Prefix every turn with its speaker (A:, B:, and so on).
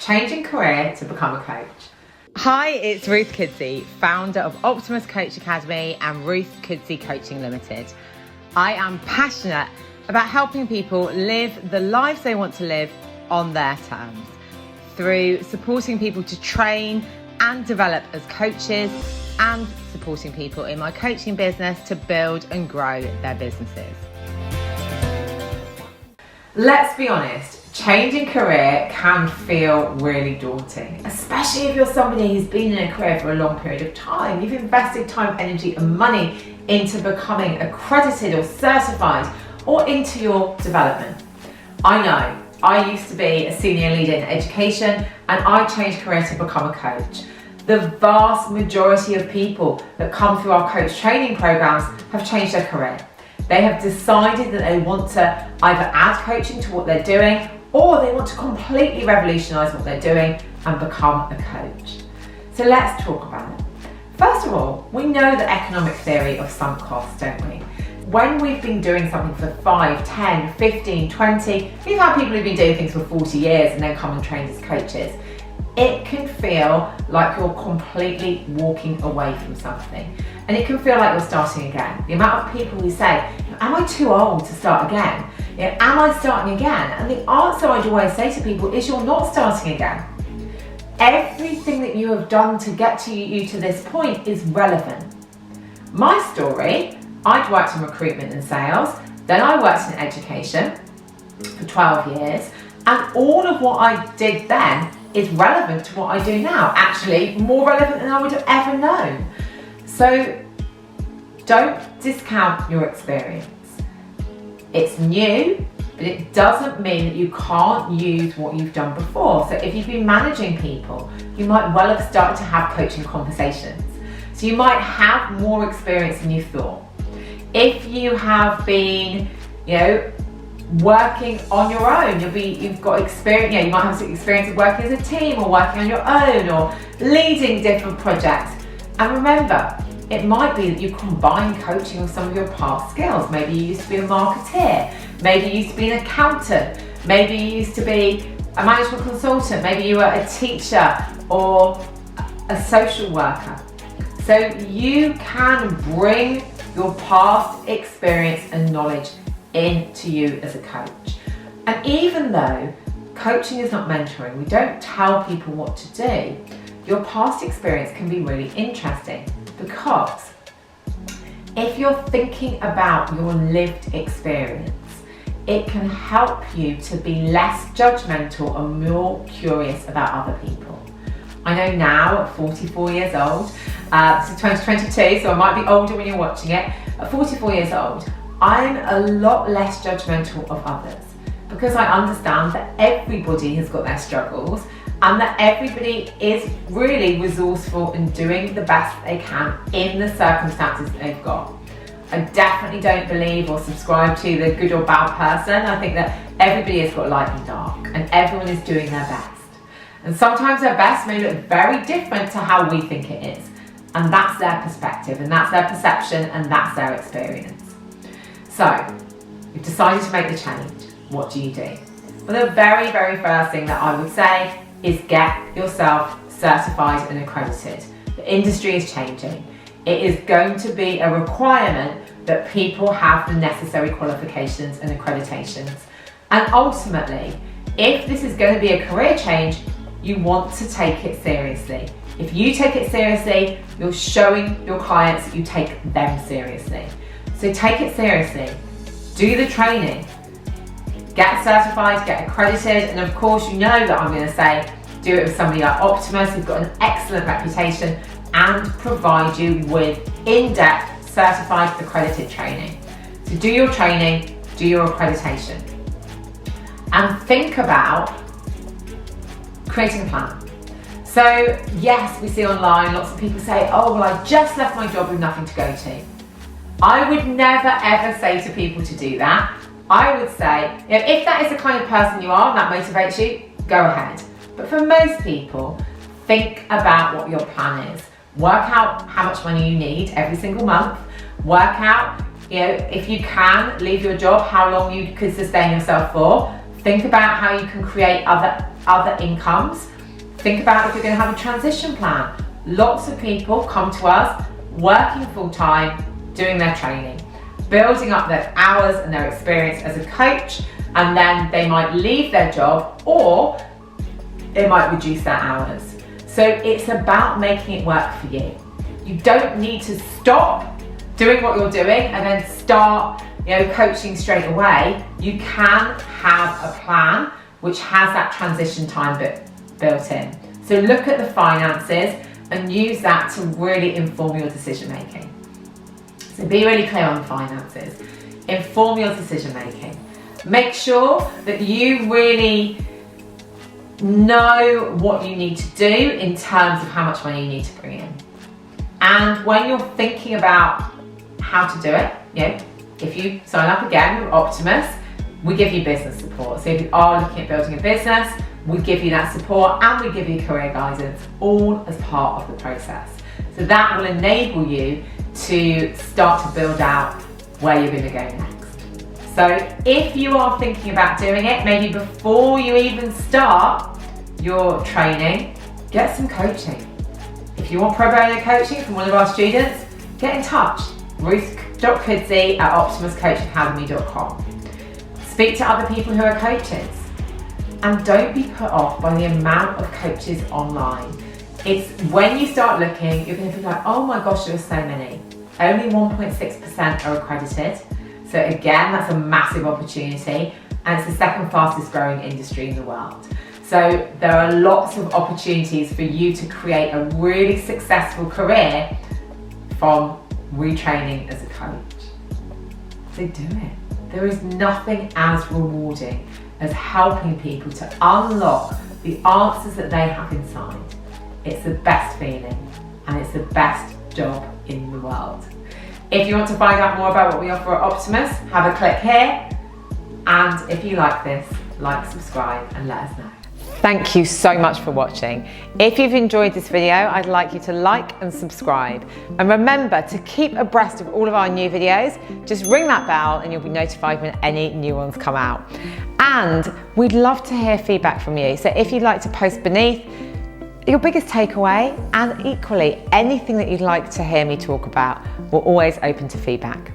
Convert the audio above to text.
A: changing career to become a coach. Hi, it's Ruth Kudzi, founder of Optimus Coach Academy and Ruth Kudzi Coaching Limited. I am passionate about helping people live the lives they want to live on their terms through supporting people to train and develop as coaches and supporting people in my coaching business to build and grow their businesses. Let's be honest, changing career can feel really daunting, especially if you're somebody who's been in a career for a long period of time. You've invested time, energy and money into becoming accredited or certified or into your development. I know, I used to be a senior leader in education and I changed career to become a coach. The vast majority of people that come through our coach training programs have changed their career. They have decided that they want to either add coaching to what they're doing or they want to completely revolutionise what they're doing and become a coach. So let's talk about it. First of all, we know the economic theory of sunk costs, don't we? When we've been doing something for 5, 10, 15, 20, we've had people who've been doing things for 40 years and then come and train as coaches. It can feel like you're completely walking away from something. And it can feel like you're starting again. The amount of people who say, am I too old to start again? Am I starting again? And the answer I'd always say to people is you're not starting again. Everything that you have done to get you to this point is relevant. My story, I'd worked in recruitment and sales, then I worked in education for 12 years, and all of what I did then is relevant to what I do now. Actually, more relevant than I would have ever known. So don't discount your experience. It's new, but it doesn't mean that you can't use what you've done before. So if you've been managing people, you might well have started to have coaching conversations. So you might have more experience than you thought. If you have been, working on your own, you've got experience, you might have some experience of working as a team or working on your own or leading different projects. And remember, it might be that you combine coaching with some of your past skills. Maybe you used to be a marketeer, maybe you used to be an accountant, maybe you used to be a management consultant, maybe you were a teacher or a social worker. So you can bring your past experience and knowledge into you as a coach. And even though coaching is not mentoring, we don't tell people what to do, your past experience can be really interesting because if you're thinking about your lived experience, it can help you to be less judgmental and more curious about other people. I know now at 44 years old, this is 2022, so I might be older when you're watching it. At 44 years old, I'm a lot less judgmental of others because I understand that everybody has got their struggles and that everybody is really resourceful and doing the best they can in the circumstances that they've got. I definitely don't believe or subscribe to the good or bad person. I think that everybody has got light and dark and everyone is doing their best. And sometimes their best may look very different to how we think it is. And that's their perspective and that's their perception and that's their experience. So, you've decided to make the change. What do you do? Well, the very, very first thing that I would say is get yourself certified and accredited. The industry is changing. It is going to be a requirement that people have the necessary qualifications and accreditations. And ultimately, if this is going to be a career change, you want to take it seriously. If you take it seriously, you're showing your clients that you take them seriously. So take it seriously, do the training, get certified, get accredited, and of course you know that I'm going to say do it with somebody like Optimus who've got an excellent reputation and provide you with in-depth certified accredited training. So do your training, do your accreditation, and think about creating a plan. So yes, we see online lots of people say, oh well, I just left my job with nothing to go to. I would never ever say to people to do that. I would say, if that is the kind of person you are and that motivates you, go ahead. But for most people, think about what your plan is. Work out how much money you need every single month. Work out, if you can leave your job, how long you could sustain yourself for. Think about how you can create other incomes. Think about if you're going to have a transition plan. Lots of people come to us working full-time, doing their training, building up their hours and their experience as a coach, and then they might leave their job or it might reduce their hours. So it's about making it work for you. You don't need to stop doing what you're doing and then start, coaching straight away. You can have a plan which has that transition time built in. So look at the finances and use that to really inform your decision making. So be really clear on the finances. Inform your decision making. Make sure that you really know what you need to do in terms of how much money you need to bring in. And when you're thinking about how to do it, if you sign up again with Optimus, we give you business support. So if you are looking at building a business, we give you that support and we give you career guidance, all as part of the process. So that will enable you to start to build out where you're going to go next. So if you are thinking about doing it, maybe before you even start your training, get some coaching. If you want pro bono coaching from one of our students, get in touch. Ruth.Kudzi at optimuscoachacademy.com. Speak to other people who are coaches. And don't be put off by the amount of coaches online. It's when you start looking, you're going to be like, oh my gosh, there are so many. Only 1.6% are accredited. So again, that's a massive opportunity. And it's the second fastest growing industry in the world. So there are lots of opportunities for you to create a really successful career from retraining as a coach. So do it. There is nothing as rewarding as helping people to unlock the answers that they have inside. It's the best feeling and it's the best job in the world. If you want to find out more about what we offer at Optimus, have a click here. And if you like this, like, subscribe and let us know. Thank you so much for watching. If you've enjoyed this video, I'd like you to like and subscribe. And remember to keep abreast of all of our new videos, just ring that bell and you'll be notified when any new ones come out. And we'd love to hear feedback from you. So if you'd like to post beneath your biggest takeaway and equally anything that you'd like to hear me talk about, we're always open to feedback.